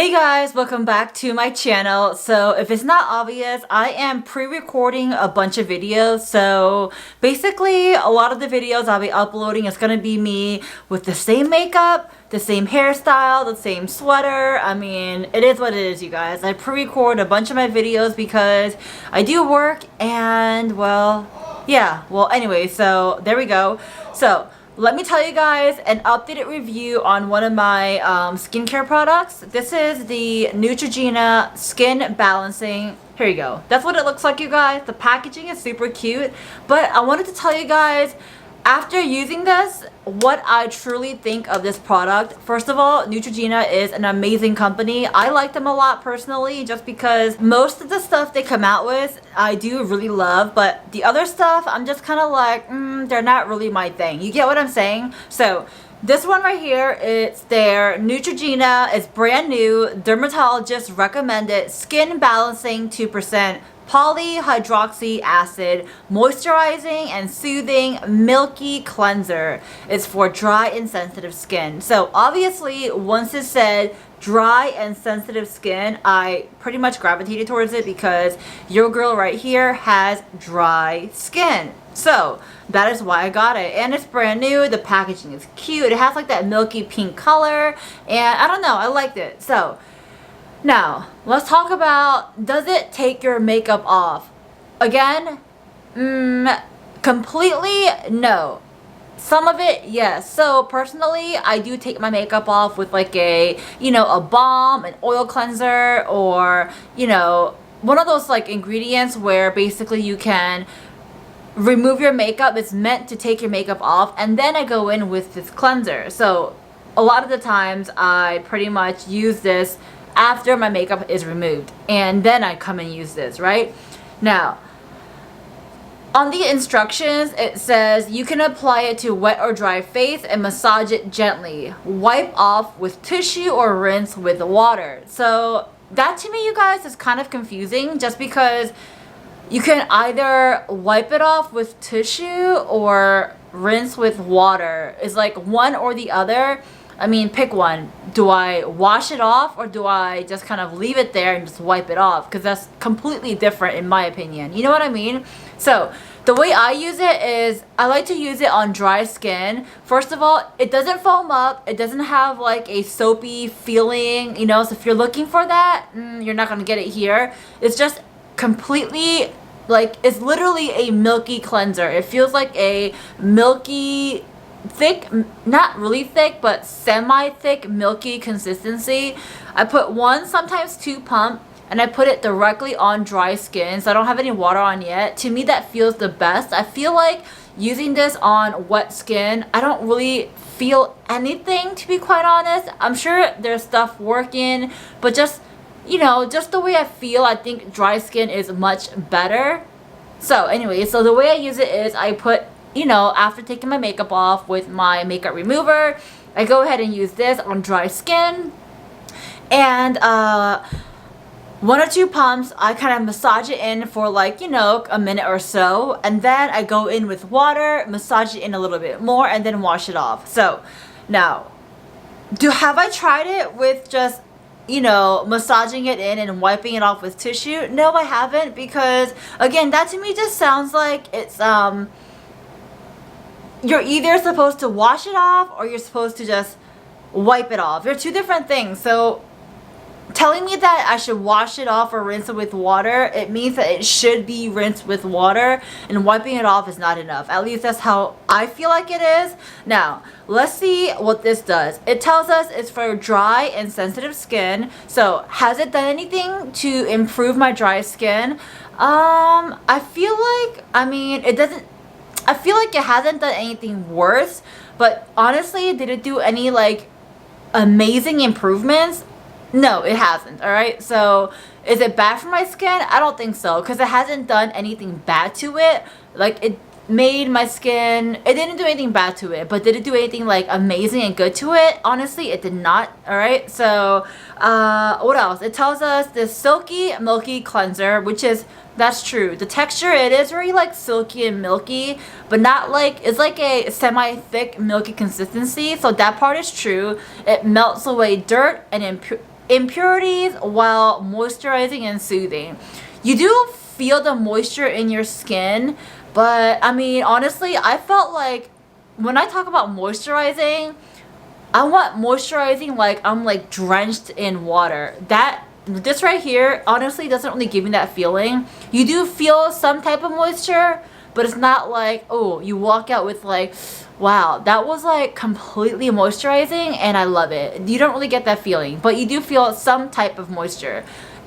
Hey guys, welcome back to my channel. So if it's not obvious, I am pre-recording a bunch of videos. So basically a lot of the videos I'll be uploading is going to be me with the same makeup, the same hairstyle, the same sweater. I mean, it is what it is, you guys. I pre-record a bunch of my videos because I do work and anyway, so there we go. So let me tell you guys an updated review on one of my skincare products. This is the Neutrogena Skin Balancing. Here you go. That's what it looks like, you guys. The packaging is super cute. But I wanted to tell you guys, after using this, what I truly think of this product. First of all, Neutrogena is an amazing company. I like them a lot personally just because most of the stuff they come out with I do really love, but the other stuff I'm just kind of like, they're not really my thing. You get what I'm saying? So this one right here, it's their Neutrogena. It's brand new, dermatologist recommended skin balancing 2% polyhydroxy acid moisturizing and soothing milky cleanser. It's for dry and sensitive skin. So obviously once it said dry and sensitive skin, I pretty much gravitated towards it because your girl right here has dry skin. So that is why I got it, and it's brand new. The packaging is cute. It has like that milky pink color, and I don't know, I liked it. So now, let's talk about, does it take your makeup off? Again, completely no. Some of it, yes. So personally, I do take my makeup off with like a balm, an oil cleanser, or, one of those like ingredients where basically you can remove your makeup. It's meant to take your makeup off, and then I go in with this cleanser. So a lot of the times I pretty much use this after my makeup is removed, and then I come and use this. Right now, on the instructions it says you can apply it to wet or dry face and massage it gently, wipe off with tissue or rinse with water. So that to me, you guys, is kind of confusing, just because you can either wipe it off with tissue or rinse with water. It's like one or the other. I mean, pick one. Do I wash it off, or do I just kind of leave it there and just wipe it off? Because that's completely different in my opinion. You know what I mean? So the way I use it is I like to use it on dry skin. First of all, it doesn't foam up. It doesn't have like a soapy feeling, so if you're looking for that, you're not going to get it here. It's just completely like, it's literally a milky cleanser. It feels like a milky, thick, not really thick, but semi-thick milky consistency. I put one, sometimes two pump, and I put it directly on dry skin, so I don't have any water on yet. To me, that feels the best. I feel like using this on wet skin, I don't really feel anything, to be quite honest. I'm sure there's stuff working, but just just the way I feel, I think dry skin is much better. So anyway, so the way I use it is I put, after taking my makeup off with my makeup remover, I go ahead and use this on dry skin, and one or two pumps, I kind of massage it in for like, a minute or so, and then I go in with water, massage it in a little bit more, and then wash it off. So now, have I tried it with just massaging it in and wiping it off with tissue? No, I haven't, because again, that to me just sounds like it's you're either supposed to wash it off or you're supposed to just wipe it off. They're two different things. So telling me that I should wash it off or rinse it with water, it means that it should be rinsed with water, and wiping it off is not enough. At least that's how I feel like it is. Now, let's see what this does. It tells us it's for dry and sensitive skin. So has it done anything to improve my dry skin? I feel like, I feel like it hasn't done anything worse, but honestly, did it do any like amazing improvements? No, it hasn't. All right, so is it bad for my skin? I don't think so, because it hasn't done anything bad to it. Like, it made my skin, it didn't do anything bad to it, but did it do anything like amazing and good to it? Honestly, it did not. All right, so what else? It tells us this silky milky cleanser, which is, that's true. The texture, it is very like silky and milky, but not like, it's like a semi-thick milky consistency. So that part is true. It melts away dirt and impurities while moisturizing and soothing. You do feel the moisture in your skin, but I mean, honestly, I felt like when I talk about moisturizing, I want moisturizing like I'm like drenched in water. This right here honestly doesn't really give me that feeling. You do feel some type of moisture, but it's not like, oh, you walk out with like, wow, that was like completely moisturizing and I love it. You don't really get that feeling, but you do feel some type of moisture.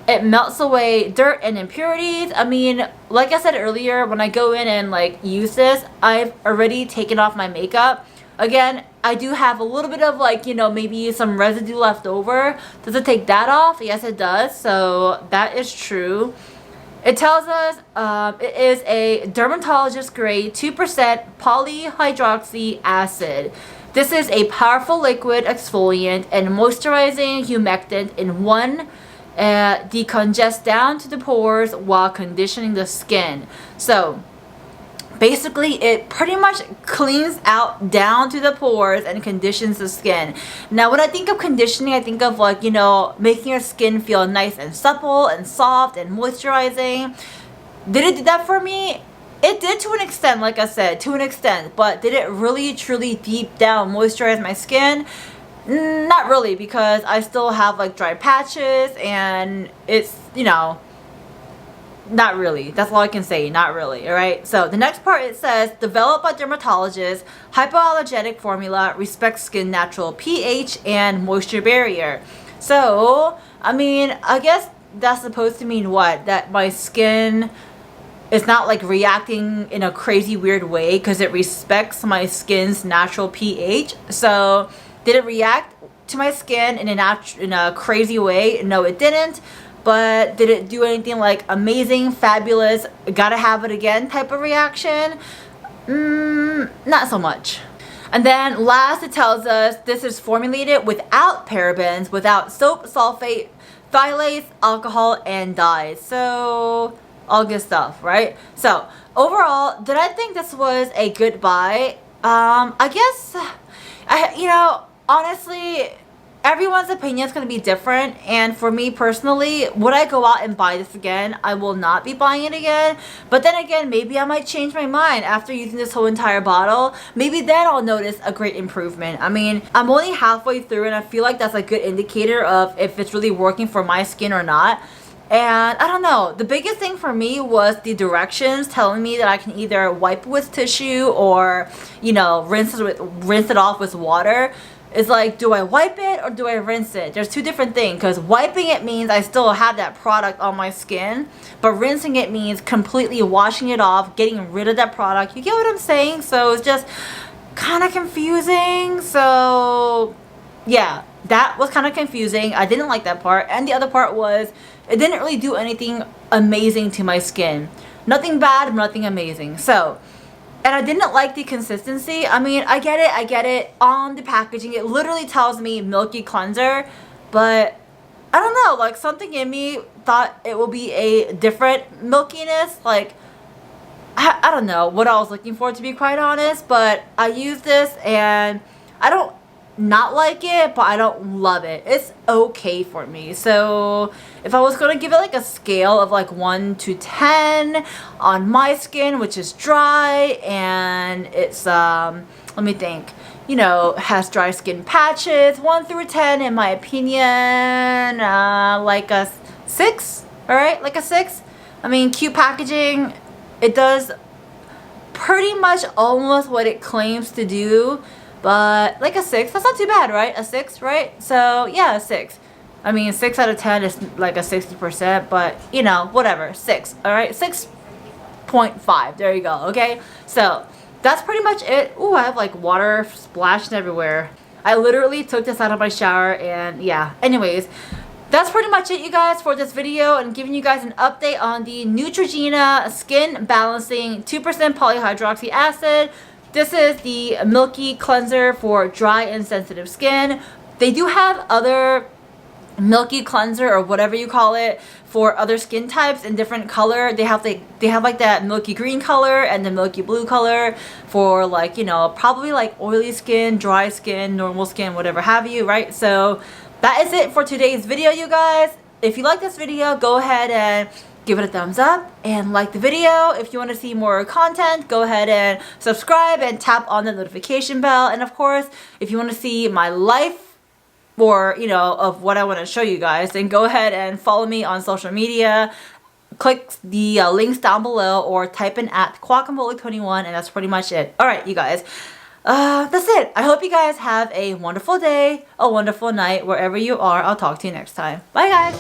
It melts away dirt and impurities. I mean, like I said earlier, when I go in and like use this, I've already taken off my makeup. Again, I do have a little bit of like, you know, maybe some residue left over. Does it take that off? Yes, it does. So that is true. It tells us it is a dermatologist grade 2% polyhydroxy acid. This is a powerful liquid exfoliant and moisturizing humectant in one. Decongest down to the pores while conditioning the skin. So basically it pretty much cleans out down to the pores and conditions the skin. Now when I think of conditioning, I think of like, you know, making your skin feel nice and supple and soft and moisturizing. Did it do that for me? It did to an extent, like I said, to an extent, but did it really truly deep down moisturize my skin? Not really, because I still have like dry patches and it's, you know, not really. That's all I can say. Not really. All right. So the next part, it says developed by dermatologists, hypoallergenic formula, respects skin natural pH and moisture barrier. So, I mean, I guess that's supposed to mean what? That my skin is not like reacting in a crazy weird way because it respects my skin's natural pH. So did it react to my skin in a crazy way? No, it didn't. But did it do anything like amazing, fabulous, gotta have it again type of reaction? Not so much. And then last, it tells us this is formulated without parabens, without soap, sulfate, phthalates, alcohol, and dyes. So all good stuff, right? So overall, did I think this was a good buy? I guess, you know, honestly, everyone's opinion is going to be different, and for me personally, would I go out and buy this again? I will not be buying it again, but then again, maybe I might change my mind after using this whole entire bottle. Maybe then I'll notice a great improvement. I mean, I'm only halfway through and I feel like that's a good indicator of if it's really working for my skin or not. And I don't know, the biggest thing for me was the directions telling me that I can either wipe with tissue or, you know, rinse it off with water. It's like, do I wipe it or do I rinse it? There's two different things, because wiping it means I still have that product on my skin, but rinsing it means completely washing it off, getting rid of that product. You get what I'm saying? So it's just kind of confusing. So yeah, that was kind of confusing. I didn't like that part. And the other part was it didn't really do anything amazing to my skin. Nothing bad, nothing amazing. So, and I didn't like the consistency. I mean, I get it. On the packaging, it literally tells me Milky Cleanser, but I don't know, like something in me thought it will be a different milkiness. Like, I don't know what I was looking for, to be quite honest, but I used this and I don't not like it, but I don't love it. It's okay for me. So if I was going to give it like a scale of like 1 to 10 on my skin, which is dry, and it's let me think, you know, has dry skin patches, 1 through 10 in my opinion, like a 6. All right, like a 6. I mean, cute packaging. It does pretty much almost what it claims to do. But like a 6, that's not too bad, right? A 6, right? So yeah, a 6. I mean, 6 out of 10 is like a 60%, but you know, whatever. 6, all right? 6.5, there you go, okay? So that's pretty much it. Ooh, I have like water splashing everywhere. I literally took this out of my shower and yeah. Anyways, that's pretty much it, you guys, for this video, and giving you guys an update on the Neutrogena Skin Balancing 2% Polyhydroxy Acid. This is the Milky Cleanser for dry and sensitive skin. They do have other Milky Cleanser, or whatever you call it, for other skin types in different color. They have like that Milky green color and the Milky blue color for, like, you know, probably like oily skin, dry skin, normal skin, whatever have you, right? So that is it for today's video, you guys. If you like this video, go ahead and give it a thumbs up and like the video. If you want to see more content, go ahead and subscribe and tap on the notification bell. And of course, if you want to see my life or, you know, of what I want to show you guys, then go ahead and follow me on social media. Click the links down below or type in at Kwak21, and that's pretty much it. Alright, you guys. That's it. I hope you guys have a wonderful day, a wonderful night, wherever you are. I'll talk to you next time. Bye, guys.